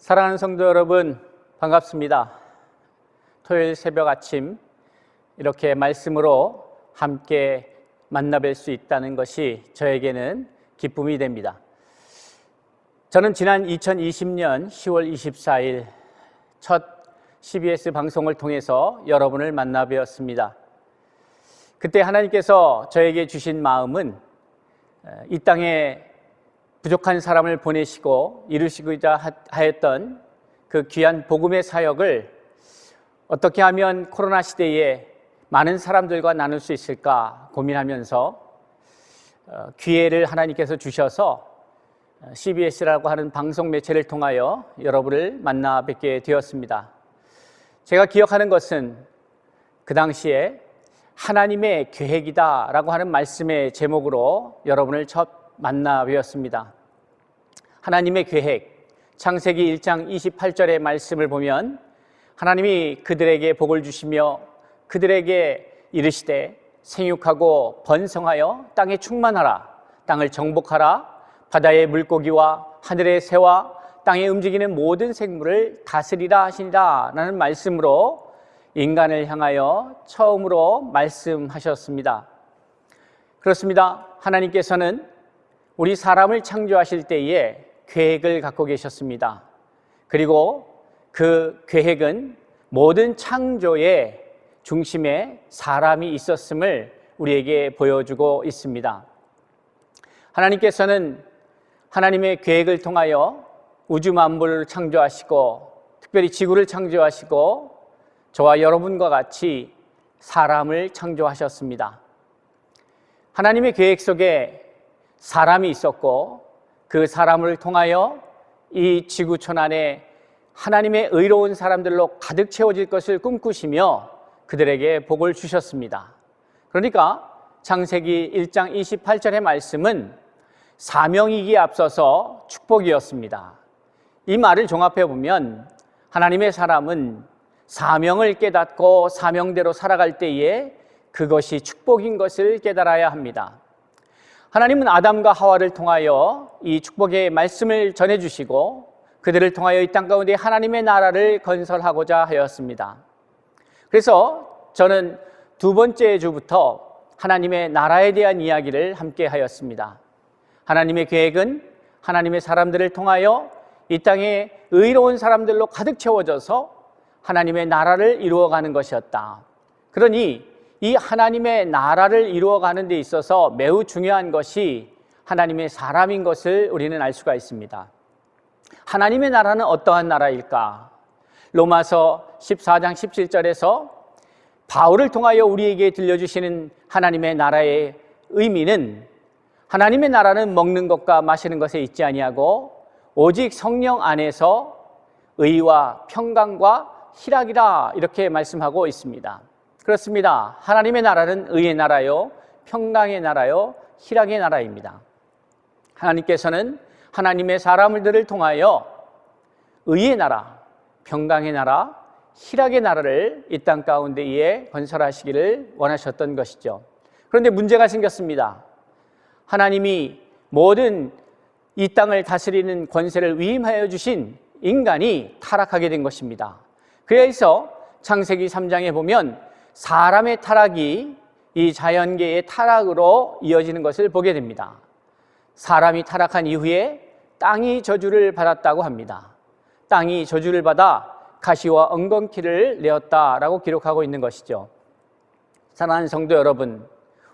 사랑하는 성도 여러분, 반갑습니다. 토요일 새벽 아침 이렇게 말씀으로 함께 만나뵐 수 있다는 것이 저에게는 기쁨이 됩니다. 저는 지난 2020년 10월 24일 첫 CBS 방송을 통해서 여러분을 만나 뵈었습니다. 그때 하나님께서 저에게 주신 마음은 이 땅에 부족한 사람을 보내시고 이루시고자 하였던 그 귀한 복음의 사역을 어떻게 하면 코로나 시대에 많은 사람들과 나눌 수 있을까 고민하면서 기회를 하나님께서 주셔서 CBS라고 하는 방송 매체를 통하여 여러분을 만나 뵙게 되었습니다. 제가 기억하는 것은 그 당시에 하나님의 계획이다라고 하는 말씀의 제목으로 여러분을 첫 만나 뵈었습니다. 하나님의 계획, 창세기 1장 28절의 말씀을 보면 하나님이 그들에게 복을 주시며 그들에게 이르시되 생육하고 번성하여 땅에 충만하라, 땅을 정복하라, 바다의 물고기와 하늘의 새와 땅에 움직이는 모든 생물을 다스리라 하시니라 라는 말씀으로 인간을 향하여 처음으로 말씀하셨습니다. 그렇습니다. 하나님께서는 우리 사람을 창조하실 때에 계획을 갖고 계셨습니다. 그리고 그 계획은 모든 창조의 중심에 사람이 있었음을 우리에게 보여주고 있습니다. 하나님께서는 하나님의 계획을 통하여 우주 만물을 창조하시고 특별히 지구를 창조하시고 저와 여러분과 같이 사람을 창조하셨습니다. 하나님의 계획 속에 사람이 있었고 그 사람을 통하여 이 지구촌 안에 하나님의 의로운 사람들로 가득 채워질 것을 꿈꾸시며 그들에게 복을 주셨습니다. 그러니까 창세기 1장 28절의 말씀은 사명이기에 앞서서 축복이었습니다. 이 말을 종합해 보면 하나님의 사람은 사명을 깨닫고 사명대로 살아갈 때에 그것이 축복인 것을 깨달아야 합니다. 하나님은 아담과 하와를 통하여 이 축복의 말씀을 전해주시고 그들을 통하여 이 땅 가운데 하나님의 나라를 건설하고자 하였습니다. 그래서 저는 두 번째 주부터 하나님의 나라에 대한 이야기를 함께 하였습니다. 하나님의 계획은 하나님의 사람들을 통하여 이 땅에 의로운 사람들로 가득 채워져서 하나님의 나라를 이루어가는 것이었다. 그러니 이 하나님의 나라를 이루어가는 데 있어서 매우 중요한 것이 하나님의 사람인 것을 우리는 알 수가 있습니다. 하나님의 나라는 어떠한 나라일까? 로마서 14장 17절에서 바울을 통하여 우리에게 들려주시는 하나님의 나라의 의미는 하나님의 나라는 먹는 것과 마시는 것에 있지 아니하고 오직 성령 안에서 의와 평강과 희락이라 이렇게 말씀하고 있습니다. 그렇습니다. 하나님의 나라는 의의 나라요, 평강의 나라요, 희락의 나라입니다. 하나님께서는 하나님의 사람들을 통하여 의의 나라, 평강의 나라, 희락의 나라를 이 땅 가운데에 건설하시기를 원하셨던 것이죠. 그런데 문제가 생겼습니다. 하나님이 모든 이 땅을 다스리는 권세를 위임하여 주신 인간이 타락하게 된 것입니다. 그래서 창세기 3장에 보면 사람의 타락이 이 자연계의 타락으로 이어지는 것을 보게 됩니다. 사람이 타락한 이후에 땅이 저주를 받았다고 합니다. 땅이 저주를 받아 가시와 엉겅퀴를 내었다라고 기록하고 있는 것이죠. 사랑하는 성도 여러분,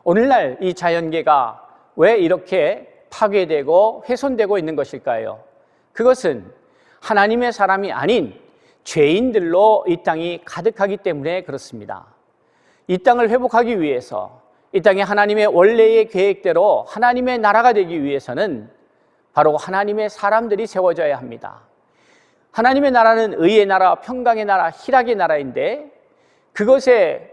오늘날 이 자연계가 왜 이렇게 파괴되고 훼손되고 있는 것일까요? 그것은 하나님의 사람이 아닌 죄인들로 이 땅이 가득하기 때문에 그렇습니다. 이 땅을 회복하기 위해서 이 땅에 하나님의 원래의 계획대로 하나님의 나라가 되기 위해서는 바로 하나님의 사람들이 세워져야 합니다. 하나님의 나라는 의의 나라, 평강의 나라, 희락의 나라인데 그것의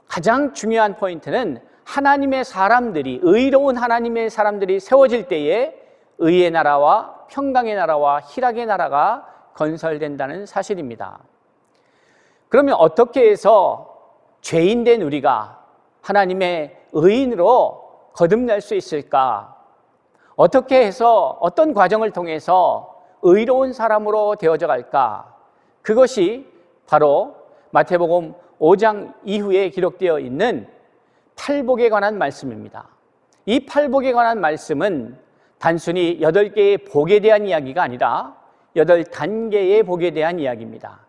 가장 중요한 포인트는 하나님의 사람들이, 의로운 하나님의 사람들이 세워질 때에 의의 나라와 평강의 나라와 희락의 나라가 건설된다는 사실입니다. 그러면 어떻게 해서 죄인된 우리가 하나님의 의인으로 거듭날 수 있을까? 어떻게 해서 어떤 과정을 통해서 의로운 사람으로 되어져 갈까? 그것이 바로 마태복음 5장 이후에 기록되어 있는 팔복에 관한 말씀입니다. 이 팔복에 관한 말씀은 단순히 8개의 복에 대한 이야기가 아니라 8단계의 복에 대한 이야기입니다.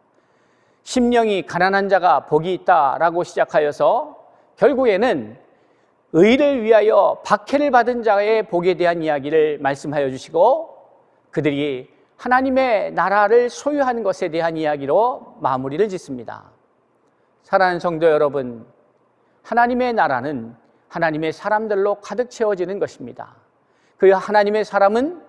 심령이 가난한 자가 복이 있다라고 시작하여서 결국에는 의를 위하여 박해를 받은 자의 복에 대한 이야기를 말씀하여 주시고 그들이 하나님의 나라를 소유하는 것에 대한 이야기로 마무리를 짓습니다. 사랑하는 성도 여러분, 하나님의 나라는 하나님의 사람들로 가득 채워지는 것입니다. 그 하나님의 사람은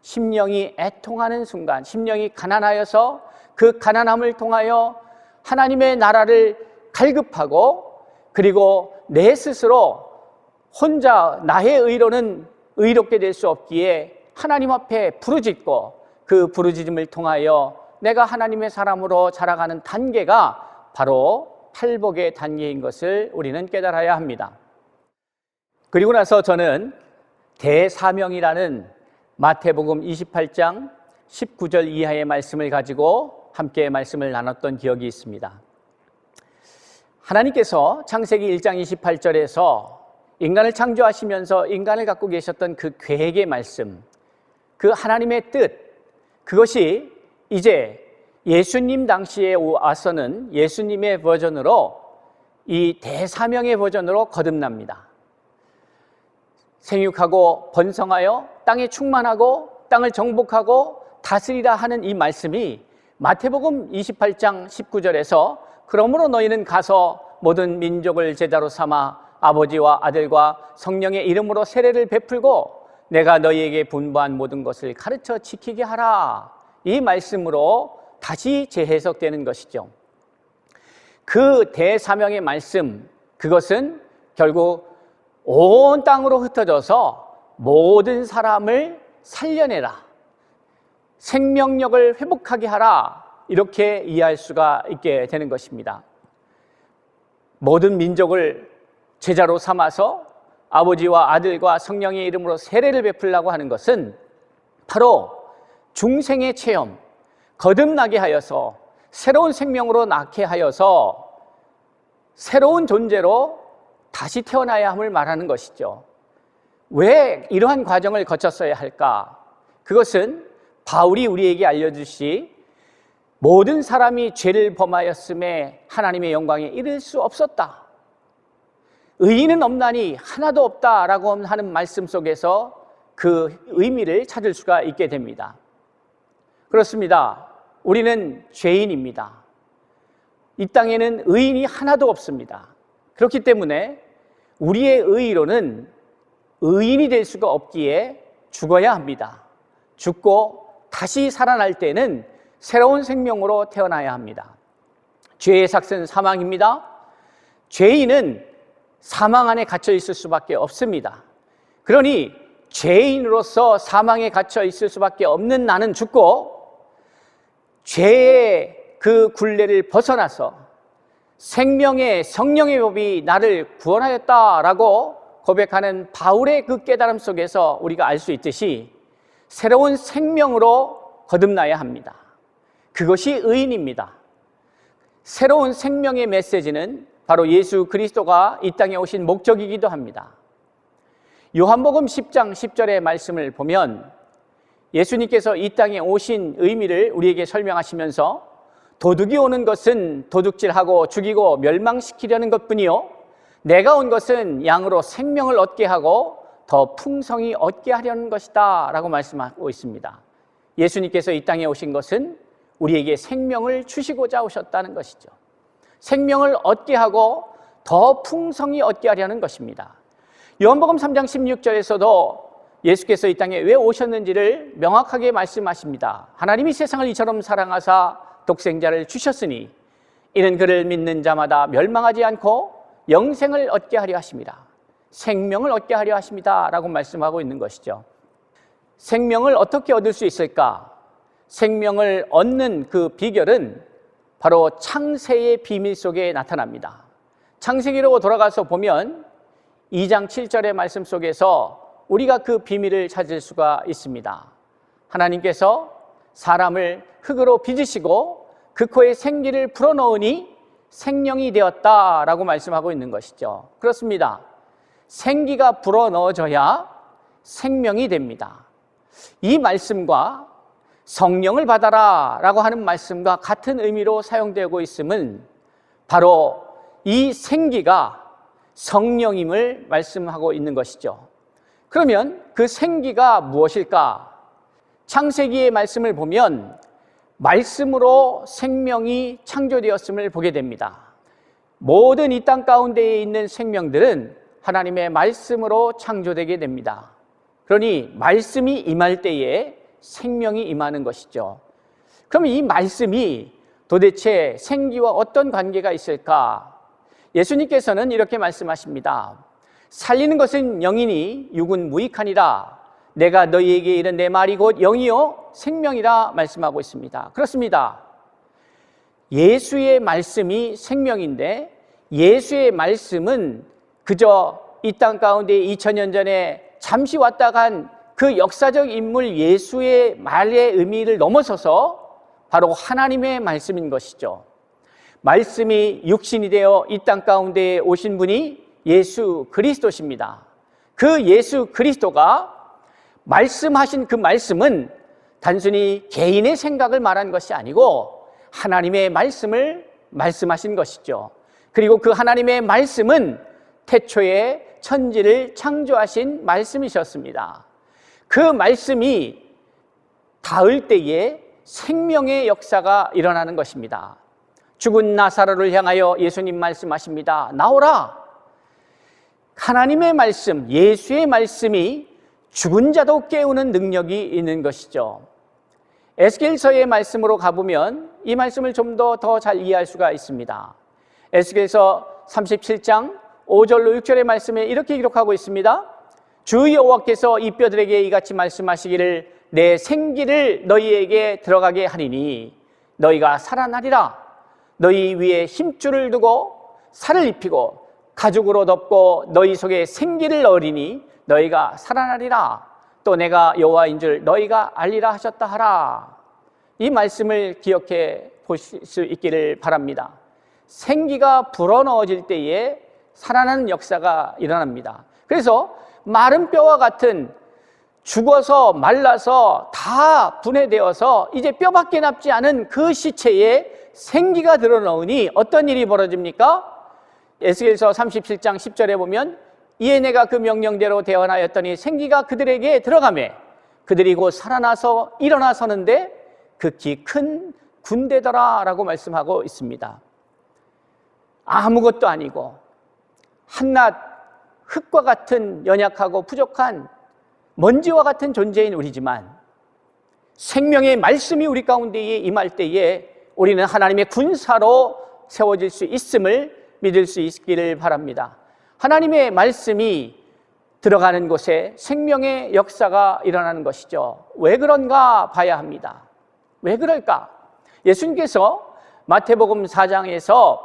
심령이 애통하는 순간, 심령이 가난하여서 그 가난함을 통하여 하나님의 나라를 갈급하고 그리고 내 스스로 혼자 나의 의로는 의롭게 될 수 없기에 하나님 앞에 부르짖고 그 부르짖음을 통하여 내가 하나님의 사람으로 자라가는 단계가 바로 팔복의 단계인 것을 우리는 깨달아야 합니다. 그리고 나서 저는 대사명이라는 마태복음 28장 19절 이하의 말씀을 가지고 함께 말씀을 나눴던 기억이 있습니다. 하나님께서 창세기 1장 28절에서 인간을 창조하시면서 인간을 갖고 계셨던 그 계획의 말씀, 그 하나님의 뜻, 그것이 이제 예수님 당시에 와서는 예수님의 버전으로 이 대사명의 버전으로 거듭납니다. 생육하고 번성하여 땅에 충만하고 땅을 정복하고 다스리라 하는 이 말씀이 마태복음 28장 19절에서 그러므로 너희는 가서 모든 민족을 제자로 삼아 아버지와 아들과 성령의 이름으로 세례를 베풀고 내가 너희에게 분부한 모든 것을 가르쳐 지키게 하라. 이 말씀으로 다시 재해석되는 것이죠. 그 대사명의 말씀, 그것은 결국 온 땅으로 흩어져서 모든 사람을 살려내라, 생명력을 회복하게 하라, 이렇게 이해할 수가 있게 되는 것입니다. 모든 민족을 제자로 삼아서 아버지와 아들과 성령의 이름으로 세례를 베풀라고 하는 것은 바로 중생의 체험, 거듭나게 하여서 새로운 생명으로 낳게 하여서 새로운 존재로 다시 태어나야 함을 말하는 것이죠. 왜 이러한 과정을 거쳤어야 할까? 그것은 바울이 우리에게 알려주시 모든 사람이 죄를 범하였음에 하나님의 영광에 이를 수 없었다. 의인은 없나니 하나도 없다라고 하는 말씀 속에서 그 의미를 찾을 수가 있게 됩니다. 그렇습니다. 우리는 죄인입니다. 이 땅에는 의인이 하나도 없습니다. 그렇기 때문에 우리의 의로는 의인이 될 수가 없기에 죽어야 합니다. 죽고 다시 살아날 때는 새로운 생명으로 태어나야 합니다. 죄의 삭은 사망입니다. 죄인은 사망 안에 갇혀 있을 수밖에 없습니다. 그러니 죄인으로서 사망에 갇혀 있을 수밖에 없는 나는 죽고 죄의 그 굴레를 벗어나서 생명의 성령의 법이 나를 구원하였다라고 고백하는 바울의 그 깨달음 속에서 우리가 알 수 있듯이 새로운 생명으로 거듭나야 합니다. 그것이 의인입니다. 새로운 생명의 메시지는 바로 예수 그리스도가 이 땅에 오신 목적이기도 합니다. 요한복음 10장 10절의 말씀을 보면 예수님께서 이 땅에 오신 의미를 우리에게 설명하시면서 도둑이 오는 것은 도둑질하고 죽이고 멸망시키려는 것뿐이요 내가 온 것은 양으로 생명을 얻게 하고 더 풍성히 얻게 하려는 것이다 라고 말씀하고 있습니다. 예수님께서 이 땅에 오신 것은 우리에게 생명을 주시고자 오셨다는 것이죠. 생명을 얻게 하고 더 풍성히 얻게 하려는 것입니다. 요한복음 3장 16절에서도 예수께서 이 땅에 왜 오셨는지를 명확하게 말씀하십니다. 하나님이 세상을 이처럼 사랑하사 독생자를 주셨으니 이는 그를 믿는 자마다 멸망하지 않고 영생을 얻게 하려 하십니다. 생명을 얻게 하려 하십니다 라고 말씀하고 있는 것이죠. 생명을 어떻게 얻을 수 있을까? 생명을 얻는 그 비결은 바로 창세의 비밀 속에 나타납니다. 창세기로 돌아가서 보면 2장 7절의 말씀 속에서 우리가 그 비밀을 찾을 수가 있습니다. 하나님께서 사람을 흙으로 빚으시고 그 코에 생기를 불어넣으니 생명이 되었다라고 말씀하고 있는 것이죠. 그렇습니다. 생기가 불어넣어져야 생명이 됩니다. 이 말씀과 성령을 받아라 라고 하는 말씀과 같은 의미로 사용되고 있음은 바로 이 생기가 성령임을 말씀하고 있는 것이죠. 그러면 그 생기가 무엇일까? 창세기의 말씀을 보면 말씀으로 생명이 창조되었음을 보게 됩니다. 모든 이 땅 가운데에 있는 생명들은 하나님의 말씀으로 창조되게 됩니다. 그러니 말씀이 임할 때에 생명이 임하는 것이죠. 그럼 이 말씀이 도대체 생기와 어떤 관계가 있을까? 예수님께서는 이렇게 말씀하십니다. 살리는 것은 영이니 육은 무익하니라. 내가 너희에게 이른 내 말이 곧 영이요 생명이라 말씀하고 있습니다. 그렇습니다. 예수의 말씀이 생명인데 예수의 말씀은 그저 이 땅 가운데 2000년 전에 잠시 왔다 간 그 역사적 인물 예수의 말의 의미를 넘어서서 바로 하나님의 말씀인 것이죠. 말씀이 육신이 되어 이 땅 가운데 오신 분이 예수 그리스도십니다. 그 예수 그리스도가 말씀하신 그 말씀은 단순히 개인의 생각을 말한 것이 아니고 하나님의 말씀을 말씀하신 것이죠. 그리고 그 하나님의 말씀은 태초에 천지를 창조하신 말씀이셨습니다. 그 말씀이 닿을 때에 생명의 역사가 일어나는 것입니다. 죽은 나사로를 향하여 예수님 말씀하십니다. 나오라. 하나님의 말씀, 예수의 말씀이 죽은 자도 깨우는 능력이 있는 것이죠. 에스겔서의 말씀으로 가보면 이 말씀을 좀 더 잘 이해할 수가 있습니다. 에스겔서 37장 5절로 6절의 말씀에 이렇게 기록하고 있습니다. 주 여호와께서 이 뼈들에게 이같이 말씀하시기를 내 생기를 너희에게 들어가게 하리니 너희가 살아나리라. 너희 위에 힘줄을 두고 살을 입히고 가죽으로 덮고 너희 속에 생기를 넣으리니 너희가 살아나리라. 또 내가 여호와인 줄 너희가 알리라 하셨다 하라. 이 말씀을 기억해 보실 수 있기를 바랍니다. 생기가 불어넣어질 때에 살아나는 역사가 일어납니다. 그래서 마른 뼈와 같은 죽어서 말라서 다 분해되어서 이제 뼈밖에 남지 않은 그 시체에 생기가 들어넣으니 어떤 일이 벌어집니까? 에스겔서 37장 10절에 보면 이에 내가 그 명령대로 대언하였더니 생기가 그들에게 들어가매 그들이 곧 살아나서 일어나 서는데 극히 큰 군대더라 라고 말씀하고 있습니다. 아무것도 아니고 한낱 흙과 같은 연약하고 부족한 먼지와 같은 존재인 우리지만 생명의 말씀이 우리 가운데에 임할 때에 우리는 하나님의 군사로 세워질 수 있음을 믿을 수 있기를 바랍니다. 하나님의 말씀이 들어가는 곳에 생명의 역사가 일어나는 것이죠. 왜 그런가 봐야 합니다. 왜 그럴까? 예수님께서 마태복음 4장에서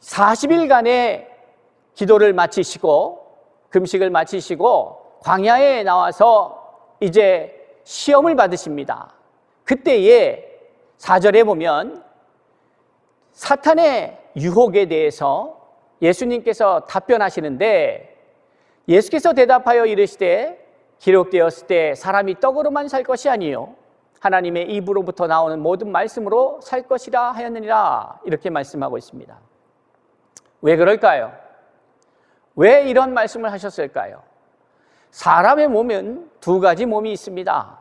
40일간의 기도를 마치시고 금식을 마치시고 광야에 나와서 이제 시험을 받으십니다. 그때에 4절에 보면 사탄의 유혹에 대해서 예수님께서 답변하시는데 예수께서 대답하여 이르시되 기록되었을 때 사람이 떡으로만 살 것이 아니요 하나님의 입으로부터 나오는 모든 말씀으로 살 것이라 하였느니라 이렇게 말씀하고 있습니다. 왜 그럴까요? 왜 이런 말씀을 하셨을까요? 사람의 몸은 두 가지 몸이 있습니다.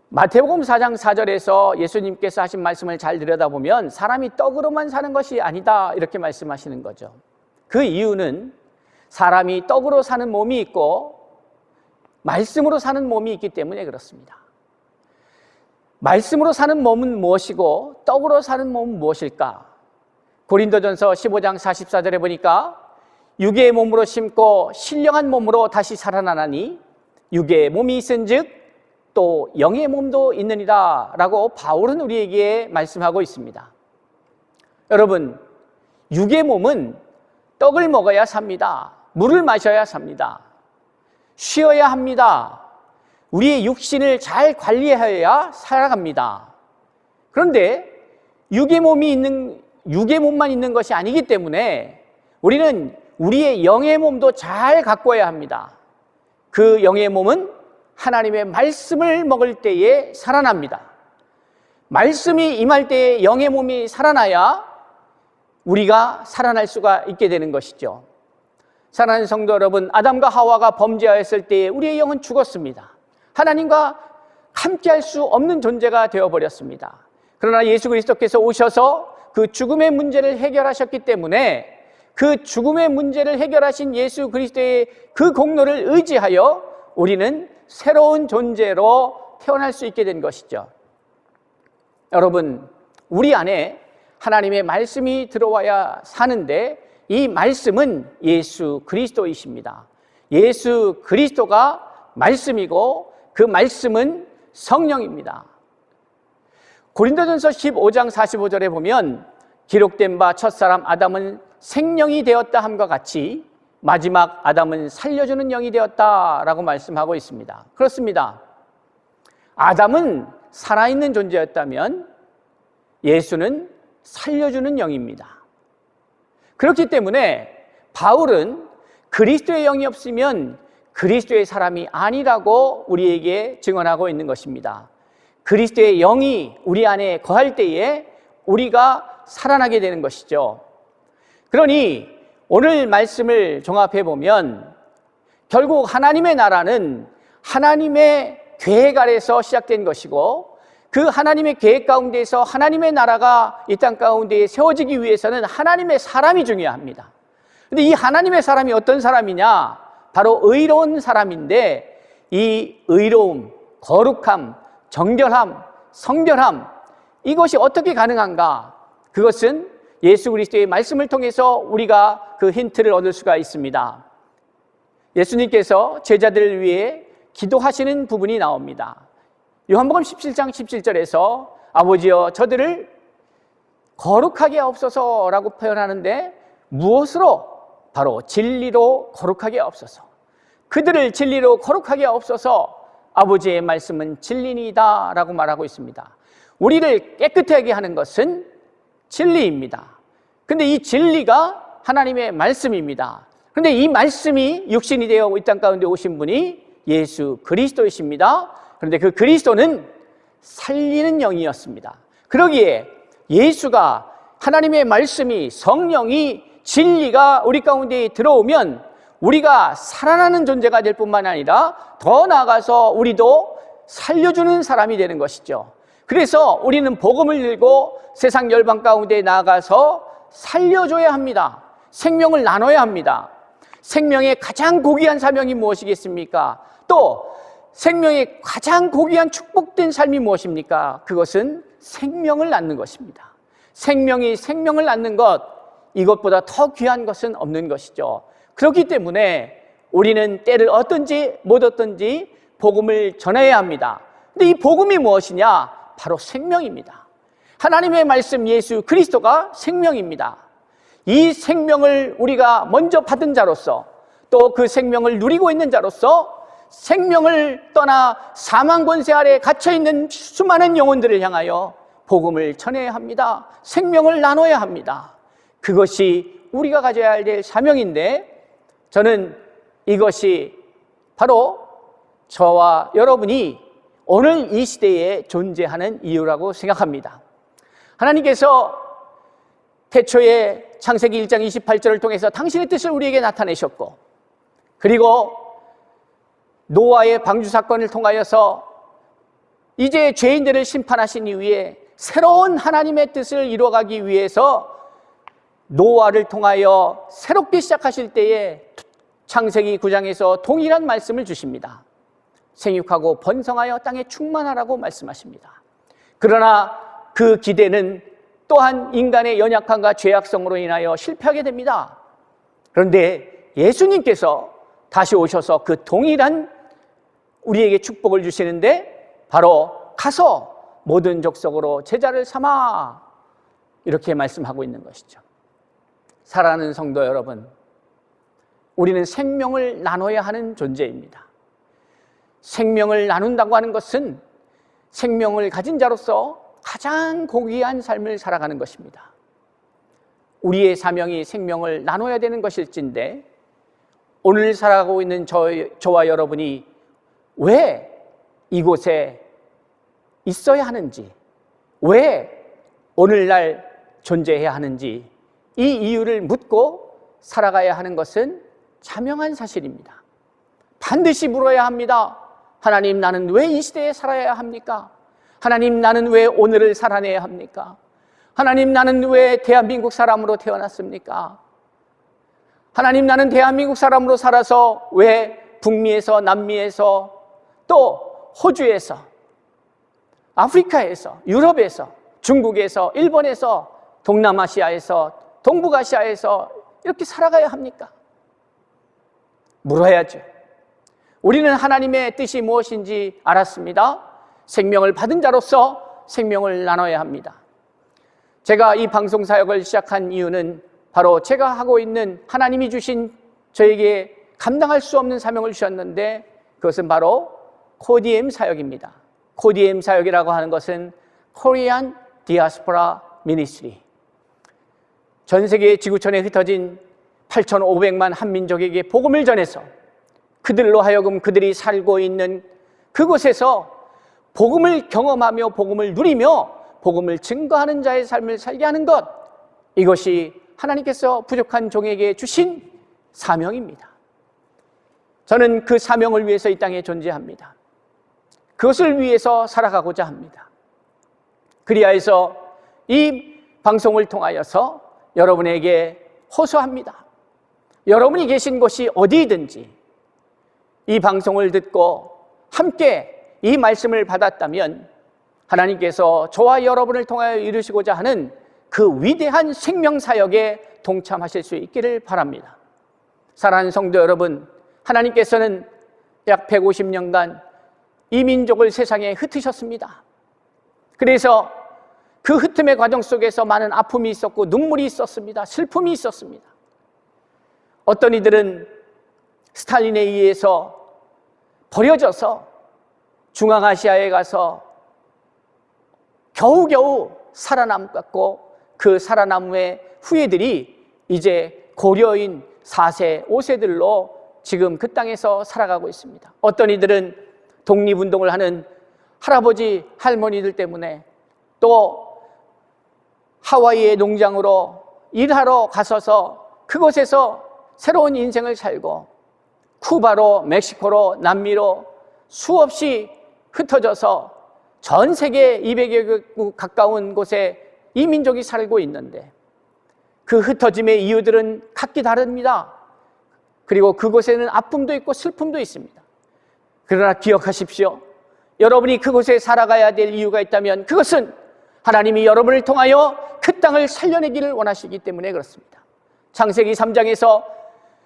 마태복음 4장 4절에서 예수님께서 하신 말씀을 잘 들여다보면 사람이 떡으로만 사는 것이 아니다 이렇게 말씀하시는 거죠. 그 이유는 사람이 떡으로 사는 몸이 있고 말씀으로 사는 몸이 있기 때문에 그렇습니다. 말씀으로 사는 몸은 무엇이고 떡으로 사는 몸은 무엇일까? 고린도전서 15장 44절에 보니까 육의 몸으로 심고 신령한 몸으로 다시 살아나나니 육의 몸이 있은즉 또 영의 몸도 있느니라 라고 바울은 우리에게 말씀하고 있습니다. 여러분, 육의 몸은 떡을 먹어야 삽니다. 물을 마셔야 삽니다. 쉬어야 합니다. 우리의 육신을 잘 관리해야 살아갑니다. 그런데 육의 몸만 있는 것이 아니기 때문에 우리는 우리의 영의 몸도 잘 가꿔야 합니다. 그 영의 몸은 하나님의 말씀을 먹을 때에 살아납니다. 말씀이 임할 때에 영의 몸이 살아나야 우리가 살아날 수가 있게 되는 것이죠. 사랑하는 성도 여러분, 아담과 하와가 범죄하였을 때에 우리의 영은 죽었습니다. 하나님과 함께할 수 없는 존재가 되어버렸습니다. 그러나 예수 그리스도께서 오셔서 그 죽음의 문제를 해결하셨기 때문에 그 죽음의 문제를 해결하신 예수 그리스도의 그 공로를 의지하여 우리는 새로운 존재로 태어날 수 있게 된 것이죠. 여러분, 우리 안에 하나님의 말씀이 들어와야 사는데 이 말씀은 예수 그리스도이십니다. 예수 그리스도가 말씀이고 그 말씀은 성령입니다. 고린도전서 15장 45절에 보면 기록된 바 첫사람 아담은 생령이 되었다 함과 같이 마지막 아담은 살려주는 영이 되었다라고 말씀하고 있습니다. 그렇습니다. 아담은 살아있는 존재였다면 예수는 살려주는 영입니다. 그렇기 때문에 바울은 그리스도의 영이 없으면 그리스도의 사람이 아니라고 우리에게 증언하고 있는 것입니다. 그리스도의 영이 우리 안에 거할 때에 우리가 살아나게 되는 것이죠. 그러니 오늘 말씀을 종합해 보면 결국 하나님의 나라는 하나님의 계획 아래서 시작된 것이고 그 하나님의 계획 가운데에서 하나님의 나라가 이 땅 가운데에 세워지기 위해서는 하나님의 사람이 중요합니다. 그런데 이 하나님의 사람이 어떤 사람이냐? 바로 의로운 사람인데 이 의로움, 거룩함, 정결함, 성결함 이것이 어떻게 가능한가? 그것은 예수 그리스도의 말씀을 통해서 우리가 그 힌트를 얻을 수가 있습니다. 예수님께서 제자들을 위해 기도하시는 부분이 나옵니다. 요한복음 17장 17절에서 아버지여 저들을 거룩하게 하옵소서라고 표현하는데 무엇으로? 바로 진리로 거룩하게 하옵소서. 그들을 진리로 거룩하게 하옵소서. 아버지의 말씀은 진리이다 라고 말하고 있습니다. 우리를 깨끗하게 하는 것은 진리입니다. 근데 이 진리가 하나님의 말씀입니다. 그런데 이 말씀이 육신이 되어 이 땅 가운데 오신 분이 예수 그리스도이십니다. 그런데 그 그리스도는 살리는 영이었습니다. 그러기에 예수가 하나님의 말씀이 성령이 진리가 우리 가운데 들어오면 우리가 살아나는 존재가 될 뿐만 아니라 더 나아가서 우리도 살려주는 사람이 되는 것이죠. 그래서 우리는 복음을 들고 세상 열방 가운데 나아가서 살려줘야 합니다. 생명을 나눠야 합니다. 생명의 가장 고귀한 사명이 무엇이겠습니까? 또 생명의 가장 고귀한 축복된 삶이 무엇입니까? 그것은 생명을 낳는 것입니다. 생명이 생명을 낳는 것, 이것보다 더 귀한 것은 없는 것이죠. 그렇기 때문에 우리는 때를 얻든지 못 얻든지 복음을 전해야 합니다. 근데 이 복음이 무엇이냐? 바로 생명입니다. 하나님의 말씀 예수 그리스도가 생명입니다. 이 생명을 우리가 먼저 받은 자로서 또 그 생명을 누리고 있는 자로서 생명을 떠나 사망 권세 아래 갇혀있는 수많은 영혼들을 향하여 복음을 전해야 합니다. 생명을 나눠야 합니다. 그것이 우리가 가져야 될 사명인데 저는 이것이 바로 저와 여러분이 오늘 이 시대에 존재하는 이유라고 생각합니다. 하나님께서 태초에 창세기 1장 28절을 통해서 당신의 뜻을 우리에게 나타내셨고 그리고 노아의 방주 사건을 통하여서 이제 죄인들을 심판하신 이후에 새로운 하나님의 뜻을 이루어가기 위해서 노아를 통하여 새롭게 시작하실 때에 창세기 9장에서 동일한 말씀을 주십니다. 생육하고 번성하여 땅에 충만하라고 말씀하십니다. 그러나 그 기대는 또한 인간의 연약함과 죄악성으로 인하여 실패하게 됩니다. 그런데 예수님께서 다시 오셔서 그 동일한 우리에게 축복을 주시는데 바로 가서 모든 족속으로 제자를 삼아 이렇게 말씀하고 있는 것이죠. 사랑하는 성도 여러분, 우리는 생명을 나눠야 하는 존재입니다. 생명을 나눈다고 하는 것은 생명을 가진 자로서 가장 고귀한 삶을 살아가는 것입니다. 우리의 사명이 생명을 나눠야 되는 것일진데 오늘 살아가고 있는 저와 여러분이 왜 이곳에 있어야 하는지, 왜 오늘날 존재해야 하는지 이 이유를 묻고 살아가야 하는 것은 자명한 사실입니다. 반드시 물어야 합니다. 하나님, 나는 왜 이 시대에 살아야 합니까? 하나님, 나는 왜 오늘을 살아내야 합니까? 하나님, 나는 왜 대한민국 사람으로 태어났습니까? 하나님, 나는 대한민국 사람으로 살아서 왜 북미에서, 남미에서, 또 호주에서, 아프리카에서, 유럽에서, 중국에서, 일본에서, 동남아시아에서, 동북아시아에서 이렇게 살아가야 합니까? 물어야죠. 우리는 하나님의 뜻이 무엇인지 알았습니다. 생명을 받은 자로서 생명을 나눠야 합니다. 제가 이 방송 사역을 시작한 이유는 바로 제가 하고 있는 하나님이 주신 저에게 감당할 수 없는 사명을 주셨는데 그것은 바로 코디엠 사역입니다. 코디엠 사역이라고 하는 것은 Korean Diaspora Ministry. 전 세계 지구촌에 흩어진 8,500만 한민족에게 복음을 전해서 그들로 하여금 그들이 살고 있는 그곳에서 복음을 경험하며 복음을 누리며 복음을 증거하는 자의 삶을 살게 하는 것, 이것이 하나님께서 부족한 종에게 주신 사명입니다. 저는 그 사명을 위해서 이 땅에 존재합니다. 그것을 위해서 살아가고자 합니다. 그리하여서 이 방송을 통하여서 여러분에게 호소합니다. 여러분이 계신 곳이 어디든지 이 방송을 듣고 함께 이 말씀을 받았다면 하나님께서 저와 여러분을 통하여 이루시고자 하는 그 위대한 생명사역에 동참하실 수 있기를 바랍니다. 사랑하는 성도 여러분, 하나님께서는 약 150년간 이 민족을 세상에 흩으셨습니다. 그래서 그 흩음의 과정 속에서 많은 아픔이 있었고 눈물이 있었습니다. 슬픔이 있었습니다. 어떤 이들은 스탈린에 의해서 버려져서 중앙아시아에 가서 겨우겨우 살아남았고 그 살아남의 후예들이 이제 고려인 4세, 5세들로 지금 그 땅에서 살아가고 있습니다. 어떤 이들은 독립운동을 하는 할아버지, 할머니들 때문에 또 하와이의 농장으로 일하러 가서서 그곳에서 새로운 인생을 살고 쿠바로, 멕시코로, 남미로 수없이 흩어져서 전 세계 200여 국 가까운 곳에 이 민족이 살고 있는데 그 흩어짐의 이유들은 각기 다릅니다. 그리고 그곳에는 아픔도 있고 슬픔도 있습니다. 그러나 기억하십시오. 여러분이 그곳에 살아가야 될 이유가 있다면 그것은 하나님이 여러분을 통하여 그 땅을 살려내기를 원하시기 때문에 그렇습니다. 창세기 3장에서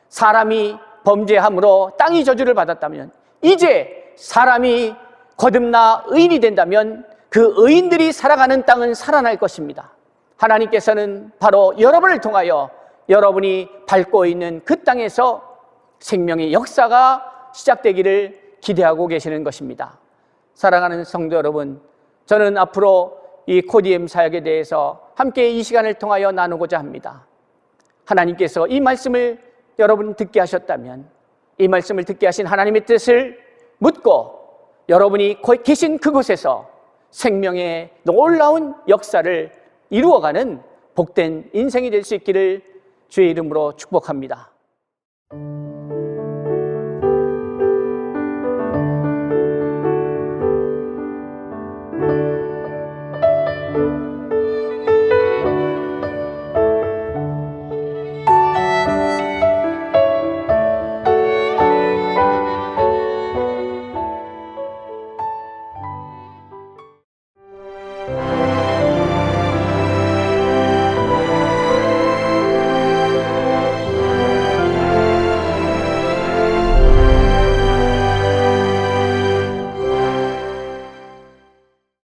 사람이 범죄함으로 땅이 저주를 받았다면 이제 사람이 거듭나 의인이 된다면 그 의인들이 살아가는 땅은 살아날 것입니다. 하나님께서는 바로 여러분을 통하여 여러분이 밟고 있는 그 땅에서 생명의 역사가 시작되기를 기대하고 계시는 것입니다. 사랑하는 성도 여러분, 저는 앞으로 이 코디엠 사역에 대해서 함께 이 시간을 통하여 나누고자 합니다. 하나님께서 이 말씀을 여러분 듣게 하셨다면 이 말씀을 듣게 하신 하나님의 뜻을 묻고 여러분이 계신 그곳에서 생명의 놀라운 역사를 이루어가는 복된 인생이 될 수 있기를 주의 이름으로 축복합니다.